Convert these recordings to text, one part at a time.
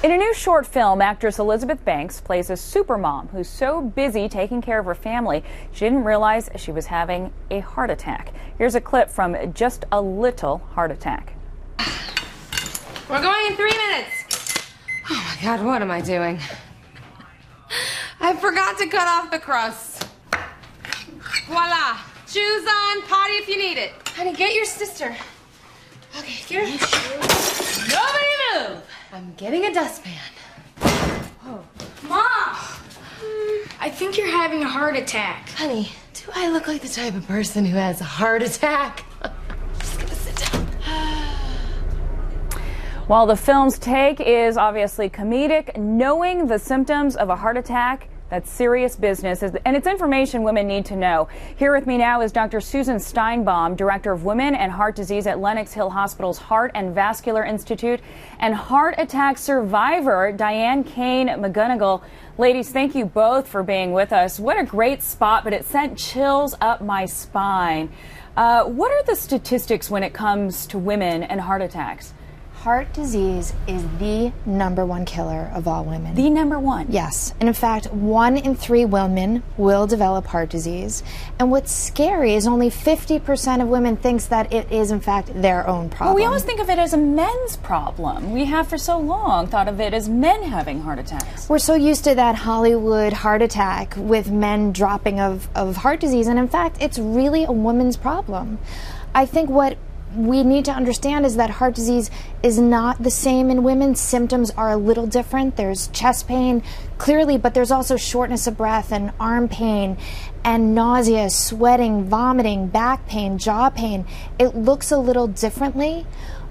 In a new short film, actress Elizabeth Banks plays a supermom who's so busy taking care of her family, she didn't realize she was having a heart attack. Here's a clip from Just a Little Heart Attack. We're going in 3 minutes. Oh my God, what am I doing? I forgot to cut off the crust. Voila. Shoes on, potty if you need it. Honey, get your sister. Okay, get her. Nobody move. I'm getting a dustpan. Oh. Mom! I think you're having a heart attack. Honey, do I look like the type of person who has a heart attack? Just gonna sit down. While the film's take is obviously comedic, knowing the symptoms of a heart attack, that's serious business, and it's information women need to know. Here with me now is Dr. Suzanne Steinbaum, Director of Women and Heart Disease at Lenox Hill Hospital's Heart and Vascular Institute, and heart attack survivor Diane Kane McGonigal. Ladies, thank you both for being with us. What a great spot, but it sent chills up my spine. What are the statistics when it comes to women and heart attacks? Heart disease is the #1 killer of all women. The #1? Yes. And in fact, 1 in 3 women will develop heart disease. And what's scary is only 50% of women thinks that it is, in fact, their own problem. Well, we always think of it as a men's problem. We have for so long thought of it as men having heart attacks. We're so used to that Hollywood heart attack with men dropping of heart disease. And in fact, it's really a woman's problem. I think what we need to understand is that heart disease is not the same in women. Symptoms are a little different. There's chest pain, clearly, but there's also shortness of breath and arm pain and nausea, sweating, vomiting, back pain, jaw pain. It looks a little differently,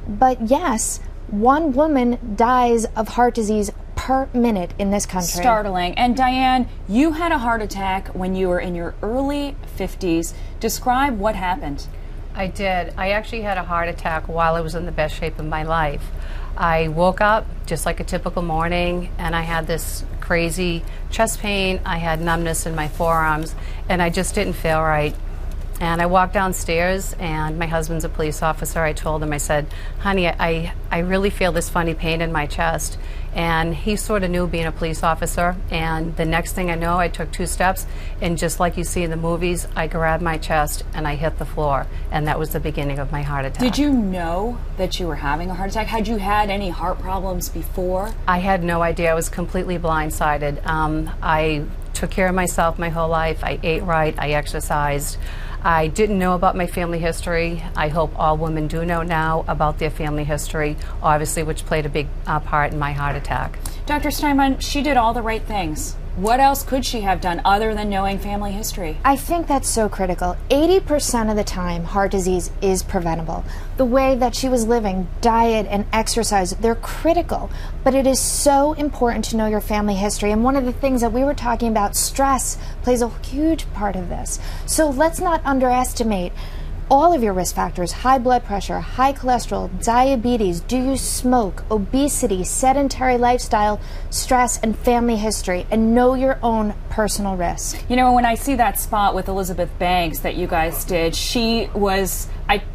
but yes, 1 woman dies of heart disease per minute in this country. Startling. And Diane, you had a heart attack when you were in your early 50s. Describe what happened. I did. I actually had a heart attack while I was in the best shape of my life. I woke up just like a typical morning, and I had this crazy chest pain. I had numbness in my forearms, and I just didn't feel right. And I walked downstairs, and my husband's a police officer. I told him, I said, honey, I really feel this funny pain in my chest. And he sort of knew, being a police officer. And the next thing I know, I took 2 steps, and just like you see in the movies, I grabbed my chest and I hit the floor. And that was the beginning of my heart attack. Did you know that you were having a heart attack? Had you had any heart problems before? I had no idea. I was completely blindsided. I took care of myself my whole life. I ate right. I exercised. I didn't know about my family history. I hope all women do know now about their family history, obviously, which played a big part in my heart attack. Dr. Steinbaum, she did all the right things. What else could she have done other than knowing family history? I think that's so critical. 80% of the time, heart disease is preventable. The way that she was living, diet and exercise, they're critical. But it is so important to know your family history. And one of the things that we were talking about, stress, plays a huge part of this. So let's not underestimate all of your risk factors: high blood pressure, high cholesterol, diabetes, do you smoke, obesity, sedentary lifestyle, stress, and family history, and know your own personal risk. You know, when I see that spot with Elizabeth Banks that you guys did, she was,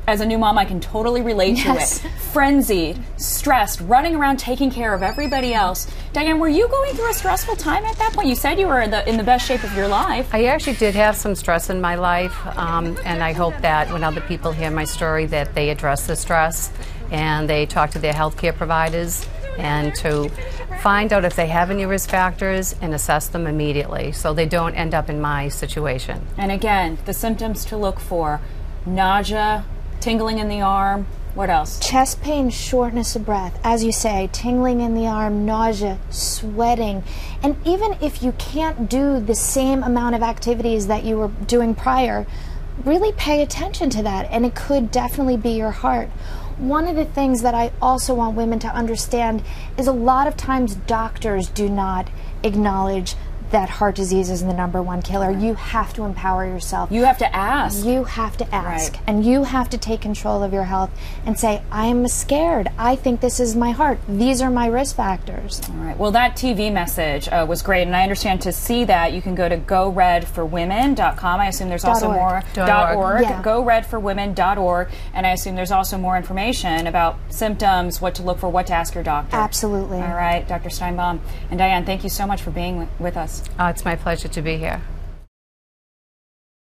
as a new mom, I can totally relate to it. Frenzied, stressed, running around taking care of everybody else. Diane, were you going through a stressful time at that point? You said you were in the best shape of your life. I actually did have some stress in my life, and I hope that when other people hear my story that they address the stress and they talk to their healthcare providers and to find out if they have any risk factors and assess them immediately so they don't end up in my situation. And again, the symptoms to look for: nausea, tingling in the arm. What else? Chest pain, shortness of breath, as you say, tingling in the arm, nausea, sweating. And even if you can't do the same amount of activities that you were doing prior, really pay attention to that, and it could definitely be your heart. One of the things that I also want women to understand is a lot of times doctors do not acknowledge that heart disease is the #1 killer. You have to empower yourself. You have to ask. You have to ask. Right. And you have to take control of your health and say, I am scared. I think this is my heart. These are my risk factors. All right. Well, that TV message was great. And I understand to see that, you can go to goredforwomen.com. I assume there's also more .org. Yeah. Goredforwomen.org. And I assume there's also more information about symptoms, what to look for, what to ask your doctor. Absolutely. All right. Dr. Steinbaum and Diane, thank you so much for being with us. It's my pleasure to be here.